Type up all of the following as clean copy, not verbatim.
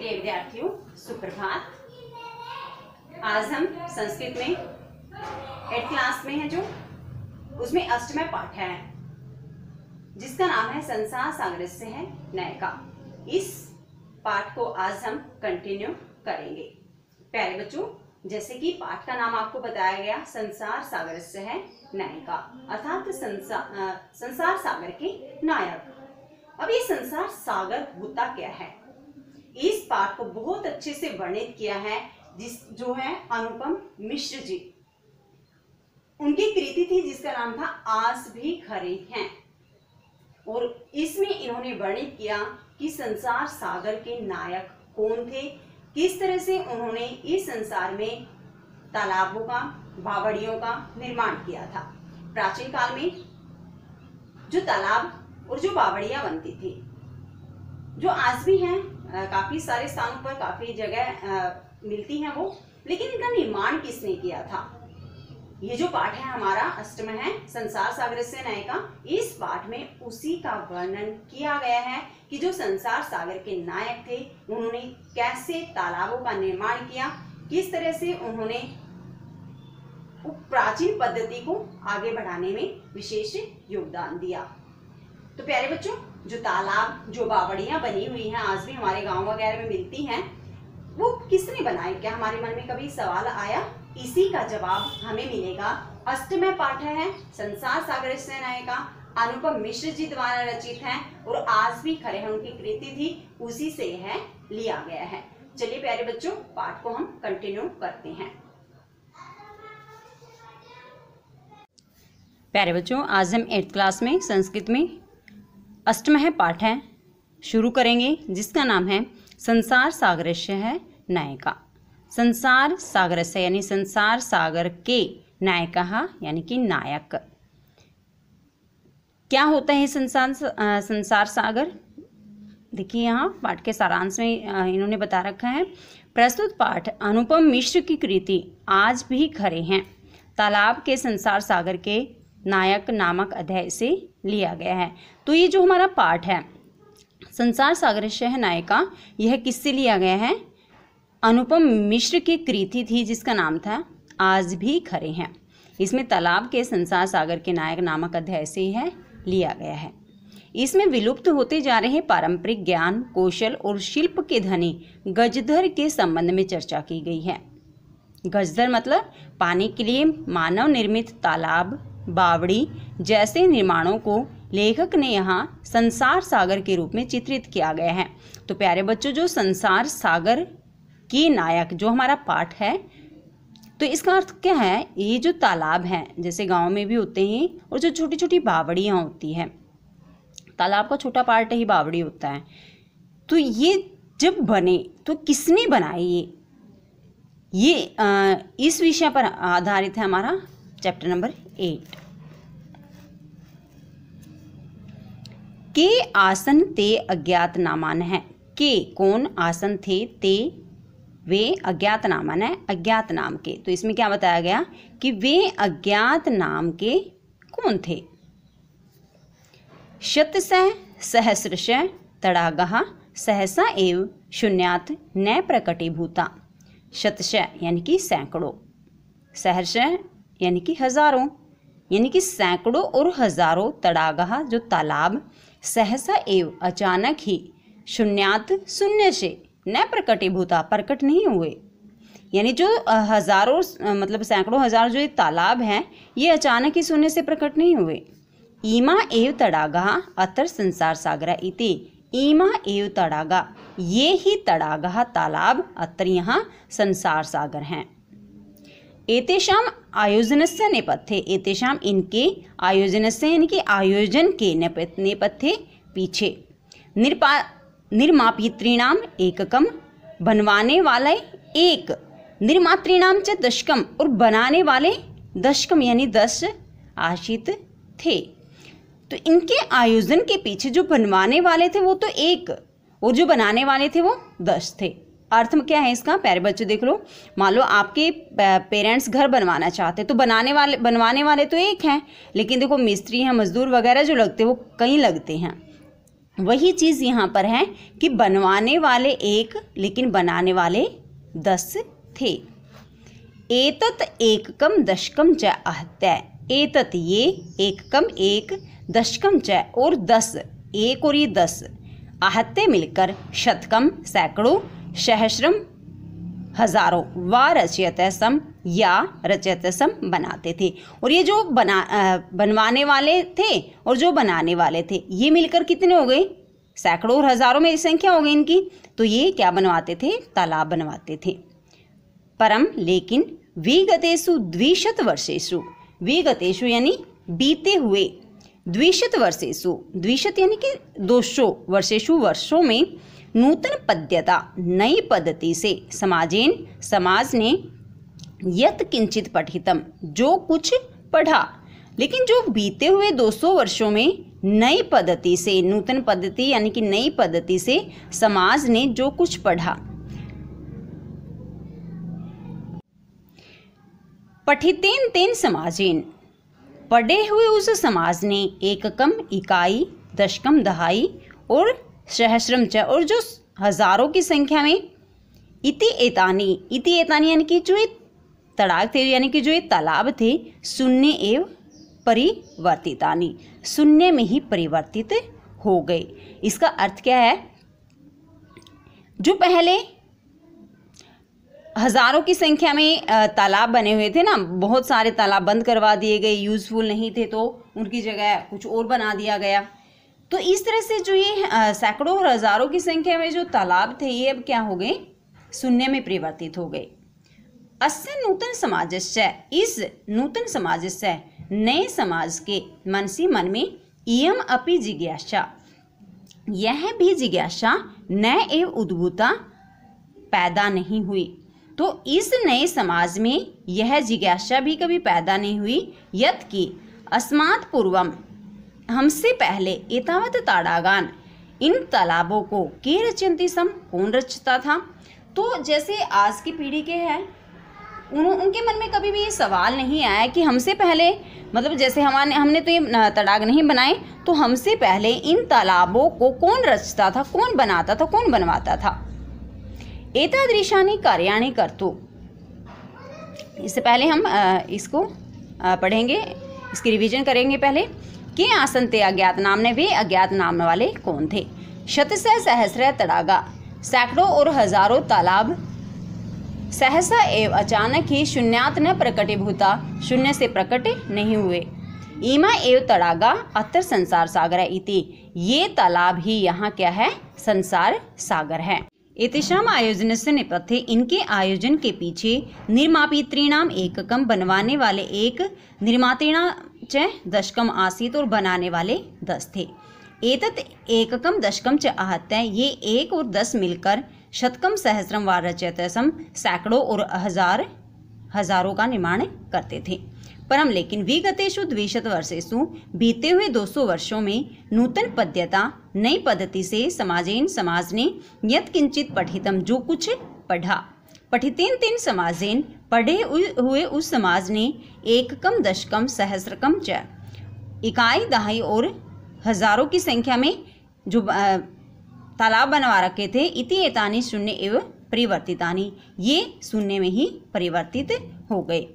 प्रिय विद्यार्थियों, सुप्रभात। आज हम संस्कृत में 8th क्लास में है, जो उसमें अष्टम पाठ है जिसका नाम है संसार सागरस्य है नय का। इस पाठ को आज हम कंटिन्यू करेंगे। प्यारे बच्चों, जैसे कि पाठ का नाम आपको बताया गया, संसार सागरस्य है नय का, अर्थात संसार सागर के नायक। अब ये संसार सागर होता क्या है, इस पाठ को बहुत अच्छे से वर्णित किया है जो है अनुपम मिश्र जी। उनकी कृति थी जिसका नाम था आज भी खरे हैं, और इसमें इन्होंने वर्णित किया कि संसार सागर के नायक कौन थे, किस तरह से उन्होंने इस संसार में तालाबों का, बावड़ियों का निर्माण किया था। प्राचीन काल में जो तालाब और जो बावड़ियां बनती थी, जो आज भी हैं, काफी सारे स्थानों पर, काफी जगह मिलती हैं वो, लेकिन इनका निर्माण किसने किया था। ये जो पाठ है हमारा अष्टम है संसार सागरस्य नय का, इस पाठ में उसी का वर्णन किया गया है कि जो संसार सागर के नायक थे उन्होंने कैसे तालाबों का निर्माण किया, किस तरह से उन्होंने प्राचीन पद्धति को आगे बढ़ाने में विशेष योगदान दिया। तो प्यारे बच्चों, जो तालाब, जो बावड़ियां बनी हुई हैं, आज भी हमारे गांव वगैरह में मिलती हैं, वो किसने बनाई? क्या हमारे मन में कभी सवाल आया? इसी का जवाब हमें मिलेगा। अष्टम पाठ है संसार सागरस्य नय का, अनुपम मिश्र जी द्वारा रचित है, और आज भी खरे हैं उनकी कृति थी, उसी से यह लिया गया है। चलिए प्यारे बच्चों, पाठ को हम कंटिन्यू करते हैं। प्यारे बच्चों, आज हम 8th क्लास में संस्कृत में अष्टम है पाठ है शुरू करेंगे, जिसका नाम है संसार सागरस्य है नय का। संसार सागरस्य यानी संसार सागर के नायकः यानी कि नायक। क्या होता है संसार सागर? देखिए यहाँ पाठ के सारांश में इन्होंने बता रखा है। प्रस्तुत पाठ अनुपम मिश्र की कृति आज भी खरे हैं तालाब के संसार सागर के नायक नामक अध्याय से लिया गया है। तो ये जो हमारा पाठ है संसार सागरस्य है नय का, यह किससे लिया गया है? अनुपम मिश्र की कृति थी जिसका नाम था आज भी खरे हैं। इसमें तालाब के संसार सागर के नायक नामक अध्याय से यह लिया गया है। इसमें विलुप्त होते जा रहे पारंपरिक ज्ञान, कौशल और शिल्प के धनी गजधर के संबंध में चर्चा की गई है। गजधर मतलब पानी के लिए मानव निर्मित तालाब, बावड़ी जैसे निर्माणों को लेखक ने यहाँ संसार सागर के रूप में चित्रित किया गया है। तो प्यारे बच्चों, जो संसार सागर के नायक जो हमारा पाठ है, तो इसका अर्थ क्या है? ये जो तालाब है, जैसे गांव में भी होते हैं, और जो छोटी छोटी बावड़ियाँ होती हैं, तालाब का छोटा पार्ट ही बावड़ी होता है। तो ये जब बने तो किसने बनाई? ये इस विषय पर आधारित है हमारा चैप्टर नंबर 8। के आसन ते अज्ञात नामान है। के कौन? आसन थे, ते वे अज्ञात नामान है, अज्ञात नाम के। तो इसमें क्या बताया गया कि वे अज्ञात नाम के कौन थे? शतशः सहस्रशः तडागः सहसा एव शून्यात् न प्रकटीभूता। शतशः यानी कि सैकड़ों, सहस्रशः यानी कि हजारों, यानी कि सैकड़ों और हजारों तडागः जो तालाब, सहसा एव अचानक ही, शून्यात शून्य से, न प्रकटीभूता प्रकट नहीं हुए। यानी जो हजारों मतलब सैकड़ों हजार जो तालाब हैं, ये अचानक ही शून्य से प्रकट नहीं हुए। ईमा एव तडागः अत्र संसार सागर इति। ईमा एव तडागा, ये ही तडागः तालाब, अत्र यहाँ संसार सागर हैं। एतेषाम आयोजनस्य नेपथ्ये, एतेषाम इनके, आयोजनस्य यानी कि आयोजन के, नेपथ्ये पीछे, निर्मापितॄणाम एककम बनवाने वाले एक, निर्मातॄणाम च दशकम और बनाने वाले दशकम यानी 10 आश्रित थे। तो इनके आयोजन के पीछे जो बनवाने वाले थे वो तो एक, और जो बनाने वाले थे वो 10 थे। अर्थ में क्या है इसका? प्यारे बच्चों देख लो, मान लो आपके पेरेंट्स घर बनवाना चाहते, तो बनवाने वाले तो एक हैं, लेकिन देखो मिस्त्री हैं, मजदूर वगैरह जो लगते हैं वो कई लगते हैं। वही चीज यहाँ पर है कि बनवाने वाले एक लेकिन बनाने वाले 10 थे। एतत् एककम दशकम च आहत्य, एतत् ये, एककम एक, दशकम च और 10, एक और ये 10, आहत्य मिलकर शतकम सैकड़ों, सहस्रम हजारों, व रचयत सम या रचयत सम बनाते थे। और ये जो बनवाने वाले थे और जो बनाने वाले थे ये मिलकर कितने हो गए, सैकड़ों और हजारों में संख्या हो गई इनकी। तो ये क्या बनवाते थे, तालाब बनवाते थे। परम लेकिन विगतेषु द्विशत वर्षेषु, विगतेषु यानी बीते हुए, द्विशत वर्षेषु, द्विशत यानी कि 200 वर्षेषु वर्षों में, नूतन पद्यता नई पद्धति से, समाजेन समाज ने, यत किंचित पठितम जो कुछ पढ़ा। लेकिन जो बीते हुए 200 वर्षों में नई पद्धति से, नूतन पद्धति यानी कि नई पद्धति से समाज ने जो कुछ पढ़ा, पठितेन तेन समाजेन, पढ़े हुए उस समाज ने, एककम इकाई, दशकम दहाई और सहस्रम च और जो हजारों की संख्या में, इति एतानी, इति एतानी यानी कि जो ये तड़ाग थे यानी कि जो ये तालाब थे, शून्य एवं परिवर्तितानी, शून्य में ही परिवर्तित हो गए। इसका अर्थ क्या है, जो पहले हजारों की संख्या में तालाब बने हुए थे ना, बहुत सारे तालाब बंद करवा दिए गए, यूजफुल नहीं थे तो उनकी जगह कुछ और बना दिया गया। तो इस तरह से जो ये सैकड़ों और हजारों की संख्या में जो तालाब थे ये अब क्या हो गए, शून्य में परिवर्तित हो गए। अस्य नूतन समाजस्य, इस नूतन समाजस्य नए समाज के मनसी मन में, इयम अपि जिज्ञासा, यह भी जिज्ञासा न एव उद्भूता पैदा नहीं हुई। तो इस नए समाज में यह जिज्ञासा भी कभी पैदा नहीं हुई, यत कि अस्मात् पूर्वम, हमसे पहले, एतावत ताड़ागान, इन तालाबों को के रचयन्ति सम, कौन रचता था। तो जैसे आज की पीढ़ी के हैं उनके मन में कभी भी ये सवाल नहीं आया कि हमसे पहले, मतलब जैसे हमने तो ये तड़ाग नहीं बनाए, तो हमसे पहले इन तालाबों को कौन रचता था, कौन बनाता था, कौन बनवाता था। एतादृशानि कार्याणि कर्तुं, इससे पहले हम इसको पढ़ेंगे, इसकी रिवीजन करेंगे पहले। के आसन ते अज्ञात नाम ने, वे अज्ञात नाम वाले कौन थे। शतशः सहस्र तड़ागा, सैकड़ों और हजारों तालाब, सहसा एव अचानक ही, शून्यात न प्रकटीभूता, शून्य से प्रकट नहीं हुए। इमा एव तड़ागा अत्र संसार सागर है इति, ये तालाब ही यहाँ क्या है, संसार सागर है। एतेषाम आयोजनस्य नेपथ्ये, इनके आयोजन के पीछे, निर्मापितॄणाम एककम, बनवाने वाले एक, निर्मातॄणां च दशकम आसीत और बनाने वाले 10 थे। एतत् एककम दशकम च आहत्य, ये 1 और 10 मिलकर, शतकम सहस्रम व रचयत सम, सैकड़ों और हजारों का निर्माण करते थे। परम लेकिन विगतेषु द्विशत वर्षेषु, बीते हुए 200 वर्षों में, नूतन पद्यता नई पद्धति से, समाजेन समाज ने, यत किंचित पठितम जो कुछ पढ़ा, पठितेन तेन समाजेन पढ़े हुए उस समाज ने, एककम दशकम सहस्रकम च, इकाई दहाई और हजारों की संख्या में जो तालाब बनवा रखे थे, इति एतानि शून्य एवं परिवर्तितानि, ये शून्य में ही परिवर्तित हो गए।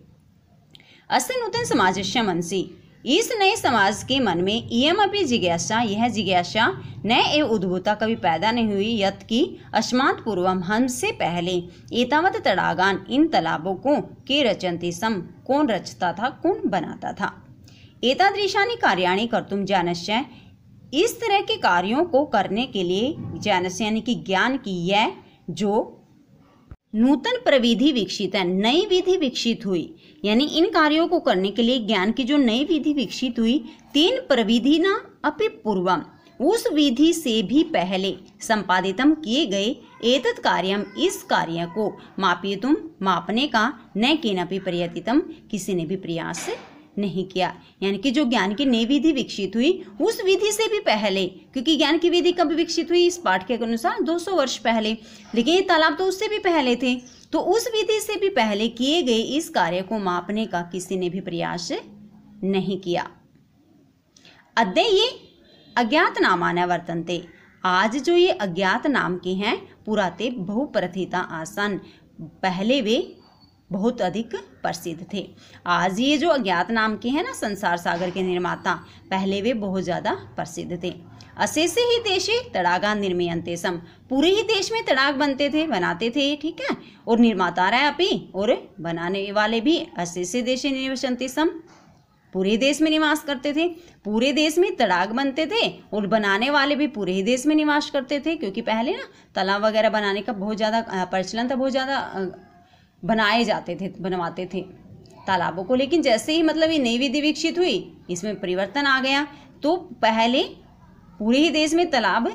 अस्य नूतन समाजस्य मनसि, इस नए समाज के मन में, इयम अपि जिज्ञासा, यह जिज्ञासा न एव उद्भूता कभी पैदा नहीं हुई, यत कि अस्मात् पूर्वम, हमसे पहले, एतावत तड़ागान, इन तालाबों को के रचयन्ति सम, कौन रचता था, कौन बनाता था। एतादृशानि कार्याणि कर्तुं ज्ञानस्य, इस तरह के कार्यों को करने के लिए, ज्ञानस्य यानी कि ज्ञान की, यह जो नूतन प्रविधि विकसित है, नई विधि विकसित हुई, यानी इन कार्यों को करने के लिए ज्ञान की जो नई विधि विकसित हुई, 3 प्रविधि न अपि पूर्वम, उस विधि से भी पहले, संपादितम किए गए, एतत् कार्यम, इस कार्य को, मापयितुम, मापने का, न केनापि प्रयतितम, किसी ने भी प्रयास नहीं किया। यानी कि जो ज्ञान की नई विधि विकसित हुई, उस विधि से भी पहले, क्योंकि ज्ञान की विधि कब विकसित हुई, इस पाठ के अनुसार 200 वर्ष पहले, लेकिन ये तालाब तो उससे भी पहले थे, तो उस विधि से भी पहले किए गए इस कार्य को मापने का किसी ने भी प्रयास नहीं किया। अज्ञात नामानि वर्तन्ते। आज जो ये अज्ञात नाम के हैं पुरा ते बहुप्रथिता आसन, पहले वे बहुत अधिक प्रसिद्ध थे। आज ये जो अज्ञात नाम के हैं ना संसार सागर के निर्माता, पहले वे बहुत ज़्यादा प्रसिद्ध थे। अशेषे ही देशे तड़ागा निर्मीयन्ते सम, पूरे ही देश में तड़ाग बनते थे, बनाते थे, ठीक है। और निर्माता रहा अपी, और बनाने वाले भी अशेषे देशे निवसन्ते सम, पूरे देश में निवास करते थे। पूरे देश में तड़ाग बनते थे और बनाने वाले भी पूरे ही देश में निवास करते थे, क्योंकि पहले ना तालाब वगैरह बनाने का बहुत ज़्यादा प्रचलन था, बहुत ज़्यादा बनाए जाते थे, बनवाते थे तालाबों को। लेकिन जैसे ही मतलब ये नई विधि विकसित हुई, इसमें परिवर्तन आ गया, तो पहले पूरे ही देश में तालाब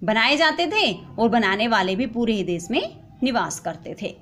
बनाए जाते थे और बनाने वाले भी पूरे ही देश में निवास करते थे।